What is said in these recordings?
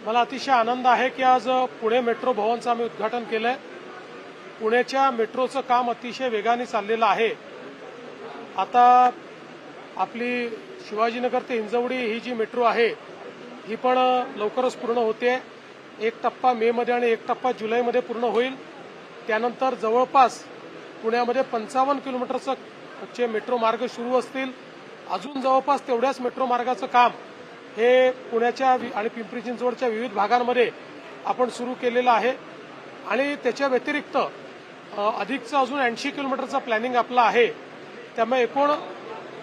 मला अतिशय आनंद आहे की आज पुणे मेट्रो भवनचं आम्ही उद्घाटन केलंय। पुण्याच्या मेट्रोचं काम अतिशय वेगाने चाललेलं आहे। आता आपली शिवाजीनगर ते हिंजवडी ही जी मेट्रो आहे ही पण लवकरच पूर्ण होते। एक टप्पा मे मध्ये आणि एक टप्पा जुलैमध्ये पूर्ण होईल। त्यानंतर जवळपास पुण्यामध्ये 55 किलोमीटरचे मेट्रो मार्ग सुरू असतील। अजून जवळपास तेवढ्याच मेट्रो मार्गाचं काम हे पुण्याच्या आणि पिंपरी चिंचवडच्या विविध भागांमध्ये आपण सुरू केलेलं आहे। आणि त्याच्या व्यतिरिक्त अधिकचं अजून 80 किलोमीटरचा प्लॅनिंग आपला आहे। त्यामुळे एकूण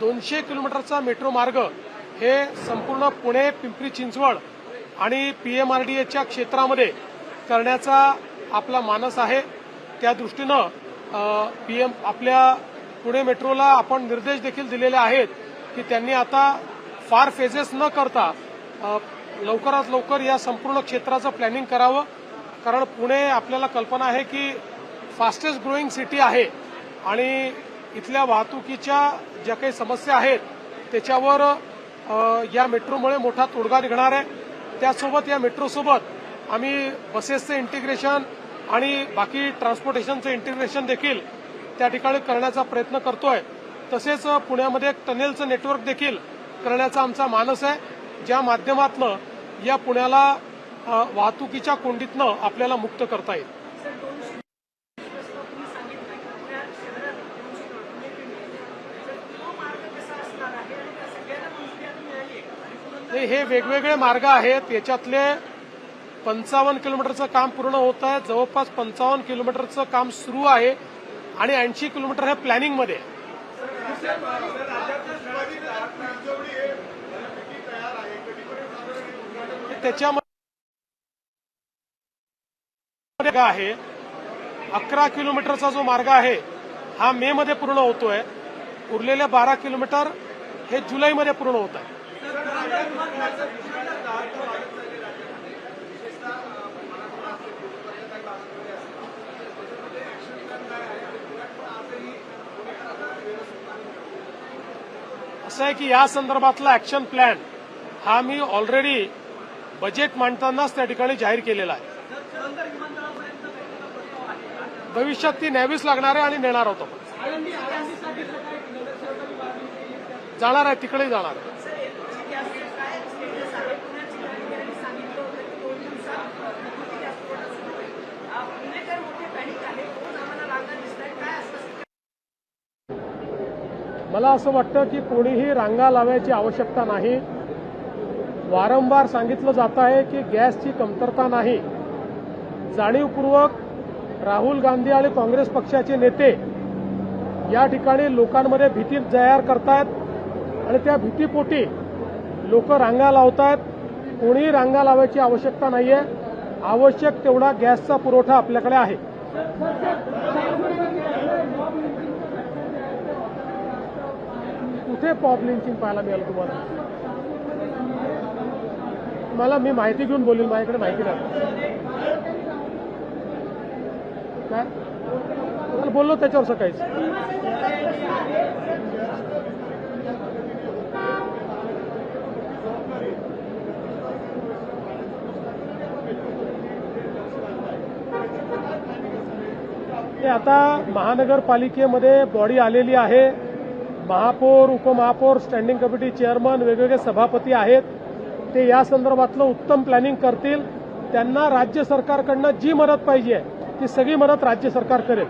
200 किलोमीटरचा मेट्रो मार्ग हे संपूर्ण पुणे पिंपरी चिंचवड आणि पीएमआरडीएच्या क्षेत्रामध्ये करण्याचा आपला मानस आहे। त्या दृष्टीनं आपल्या पुणे मेट्रोला आपण निर्देश देखील दिलेले आहेत की त्यांनी आता फार फेजेस न करता लवकरात लवकर या संपूर्ण क्षेत्राचं प्लॅनिंग करावं। कारण पुणे आपल्याला कल्पना आहे की फास्टेस्ट ग्रोईंग सिटी आहे आणि इथल्या वाहतुकीच्या ज्या काही समस्या आहेत त्याच्यावर या मेट्रोमुळे मोठा तोडगा निघणार आहे। त्यासोबत या मेट्रोसोबत आम्ही बसेसचं इंटिग्रेशन आणि बाकी ट्रान्सपोर्टेशनचं इंटिग्रेशन देखील त्या ठिकाणी करण्याचा प्रयत्न करतोय। तसेच पुण्यामध्ये एक टनेलचं नेटवर्क देखील करण्याचा आमचा मानस आहे, ज्या माध्यमातून या पुण्याला वाहतुकीच्या कोंडीतनं आपल्याला मुक्त करता येईल। हे वेगवेगळे मार्ग आहेत। याच्यातले 55 किलोमीटरचं काम पूर्ण होत आहे। जवळपास 55 किलोमीटरचं काम सुरू आहे आणि 80 किलोमीटर हे प्लॅनिंगमध्ये आहे। त्याच्यामध्ये आहे 11 किलोमीटरचा जो मार्ग आहे हा मे मध्ये पूर्ण होतोय। उरलेले 12 किलोमीटर हे जुलैमध्ये पूर्ण होत आहे। असं आहे की या संदर्भातला ऍक्शन प्लॅन हा मी ऑलरेडी बजेट मांडतानाच त्या ठिकाणी जाहीर केलेला आहे। भविष्यात ती न्यावीच लागणार आहे आणि नेणार होतो, जाणार आहे तिकडे जाणार आहे। मला असं वाटतं की कोणीही रांगा लावायची आवश्यकता नाही। वारंवार सांगितलं जात आहे की गॅसची कमतरता नाही। जाणीवपूर्वक राहुल गांधी आणि काँग्रेस पक्षाचे नेते या ठिकाणी लोकांमध्ये भीती तयार करतायत आणि त्या भीतीपोटी लोक रांगा लावतायत। कोणीही रांगा लावायची आवश्यकता नाहीये। आवश्यक तेवढा गॅसचा पुरवठा आपल्याकडे आहे। कुठे पॉप लिंचिंग पाहायला मिळालं तुम्हाला? मी माहिती घेऊन बोलेल, माझ्याकडे माहिती नाही। काय बोललो त्याच्यावर सकाळीच? ते आता महानगरपालिकेमध्ये बॉडी आलेली आहे। महापौर, उपमहापौर, स्टँडिंग कमिटी चेअरमन, वेगवेगळे सभापती आहेत। ते या संदर्भातलं उत्तम प्लॅनिंग करतील। त्यांना राज्य सरकारकडनं जी मदत पाहिजे ती सगळी मदत राज्य सरकार करेल।